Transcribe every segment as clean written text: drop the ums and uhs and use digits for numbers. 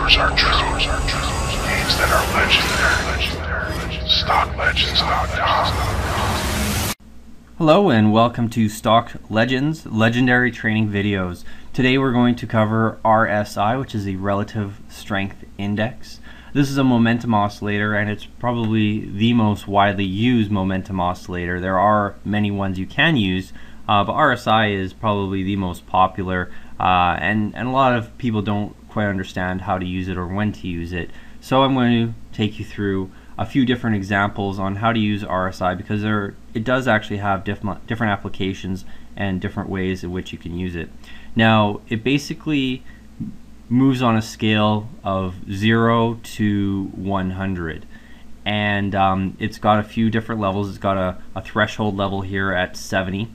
Yours are true. Names that are legendary. StockLegends.com. Hello and welcome to Stock Legends Legendary Training Videos. Today we're going to cover RSI, which is the Relative Strength Index. This is a momentum oscillator and it's probably the most widely used momentum oscillator. There are many ones you can use, but RSI is probably the most popular, and a lot of people don't quite understand how to use it or when to use it. So I'm going to take you through a few different examples on how to use RSI, because it does actually have different applications and different ways in which you can use it. Now, it basically moves on a scale of 0 to 100, and it's got a few different levels. It's got a threshold level here at 70,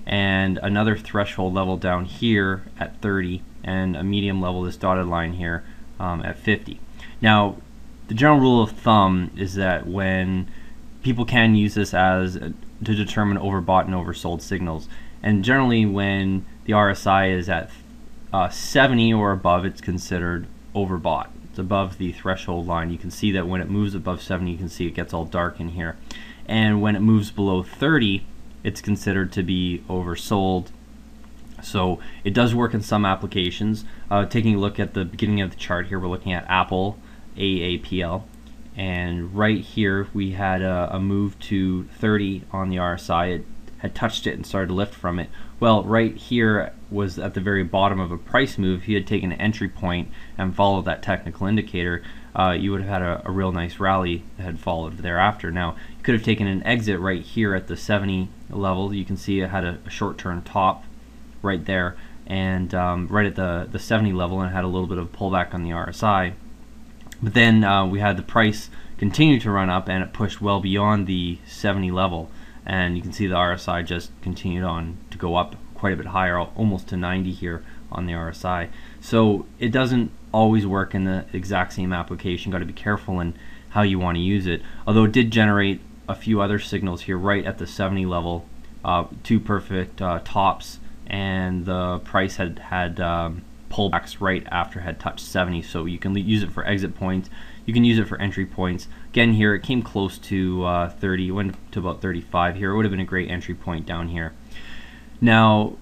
and another threshold level down here at 30, and a medium level, this dotted line here, at 50. Now, the general rule of thumb is that when people can use this to determine overbought and oversold signals, and generally when the RSI is at 70 or above, it's considered overbought. It's above the threshold line. You can see that when it moves above 70, you can see it gets all dark in here, and when it moves below 30, it's considered to be oversold. So it does work in some applications. Taking a look at the beginning of the chart here, we're looking at Apple AAPL, and right here we had a move to 30 on the RSI. It had touched it and started to lift from it. Well, right here was at the very bottom of a price move. If you had taken an entry point and followed that technical indicator, you would have had a real nice rally that had followed thereafter. Now, you could have taken an exit right here at the 70 level. You can see it had a short-term top right there, and right at the 70 level, and had a little bit of pullback on the RSI. But then we had the price continue to run up, and it pushed well beyond the 70 level, and you can see the RSI just continued on to go up quite a bit higher, almost to 90 here on the RSI. So it doesn't always work in the exact same application. Got to be careful in how you want to use it. Although it did generate a few other signals here right at the 70 level, two perfect tops, and the price had pullbacks right after it had touched 70, so you can use it for exit points. You can use it for entry points. Again, here it came close to 30, went to about 35 here. It would have been a great entry point down here. Now,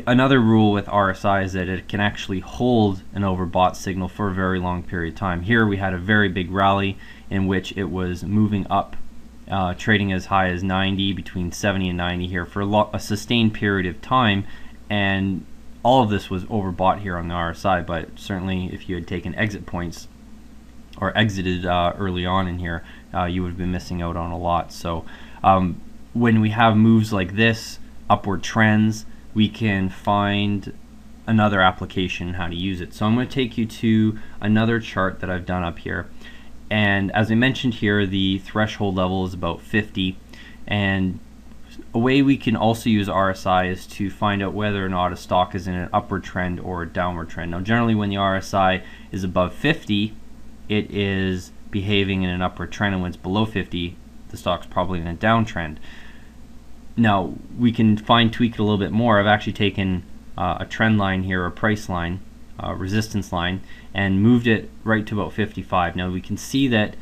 another rule with RSI is that it can actually hold an overbought signal for a very long period of time. Here we had a very big rally in which it was moving up, trading as high as 90, between 70 and 90 here for a sustained period of time, and all of this was overbought here on the RSI. But certainly if you had taken exit points or exited early on in here, you would have been missing out on a lot. So when we have moves like this, upward trends, we can find another application how to use it. So I'm going to take you to another chart that I've done up here, and as I mentioned here, the threshold level is about 50, and a way we can also use RSI is to find out whether or not a stock is in an upward trend or a downward trend. Now, generally when the RSI is above 50, it is behaving in an upward trend, and when it's below 50, the stock's probably in a downtrend. Now, we can tweak it a little bit more. I've actually taken a trend line here, a price line, a resistance line, and moved it right to about 55. Now, we can see that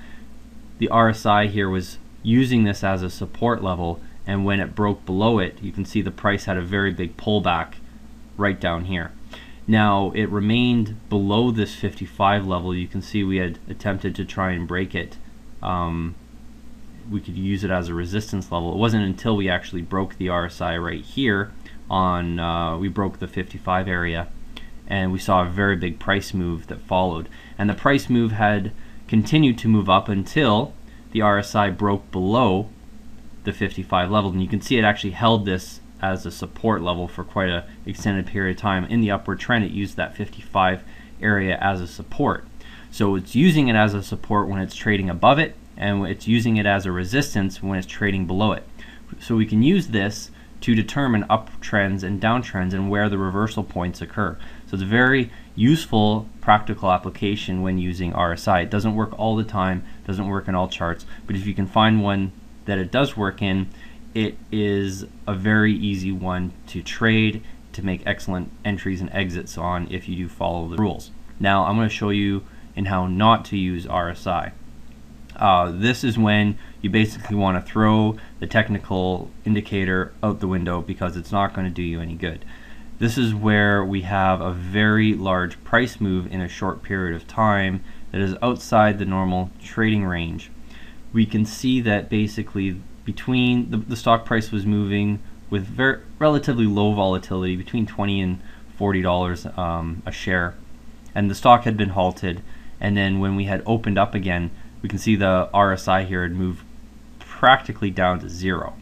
the RSI here was using this as a support level, and when it broke below it, you can see the price had a very big pullback right down here. Now, it remained below this 55 level. You can see we had attempted to try and break it. We could use it as a resistance level. It wasn't until we actually broke the RSI right here we broke the 55 area, and we saw a very big price move that followed. And the price move had continued to move up until the RSI broke below the 55 level, and you can see it actually held this as a support level for quite an extended period of time. In the upward trend, it used that 55 area as a support. So it's using it as a support when it's trading above it, and it's using it as a resistance when it's trading below it. So we can use this to determine uptrends and downtrends and where the reversal points occur. So it's a very useful practical application when using RSI. It doesn't work all the time, doesn't work in all charts, but if you can find one that it does work in, it is a very easy one to trade, to make excellent entries and exits on if you do follow the rules. Now I'm going to show you in how not to use RSI. This is when you basically want to throw the technical indicator out the window because it's not going to do you any good. This is where we have a very large price move in a short period of time that is outside the normal trading range. We can see that basically between the stock price was moving with relatively low volatility, between $20 and $40 a share, and the stock had been halted, and then when we had opened up again, we can see the RSI here had moved practically down to zero.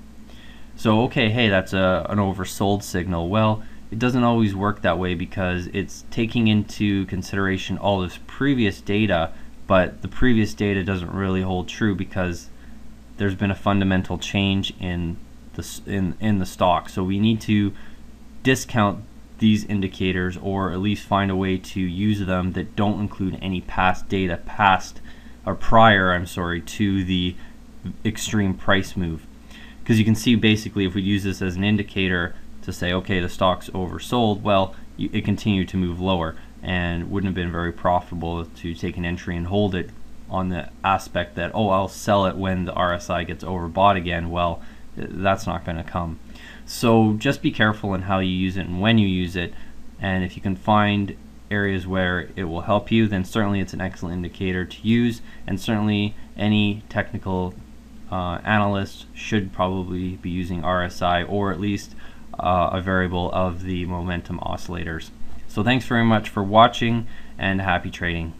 So okay, hey, that's an oversold signal. Well, it doesn't always work that way because it's taking into consideration all this previous data, but the previous data doesn't really hold true because there's been a fundamental change in the stock. So we need to discount these indicators, or at least find a way to use them that don't include any past data prior to the extreme price move. Because you can see basically if we use this as an indicator to say, okay, the stock's oversold, well, it continued to move lower and wouldn't have been very profitable to take an entry and hold it on the aspect that, oh, I'll sell it when the RSI gets overbought again. Well, that's not going to come. So just be careful in how you use it and when you use it, and if you can find areas where it will help you, then certainly it's an excellent indicator to use, and certainly any technical analyst should probably be using RSI, or at least a variable of the momentum oscillators. So thanks very much for watching, and happy trading.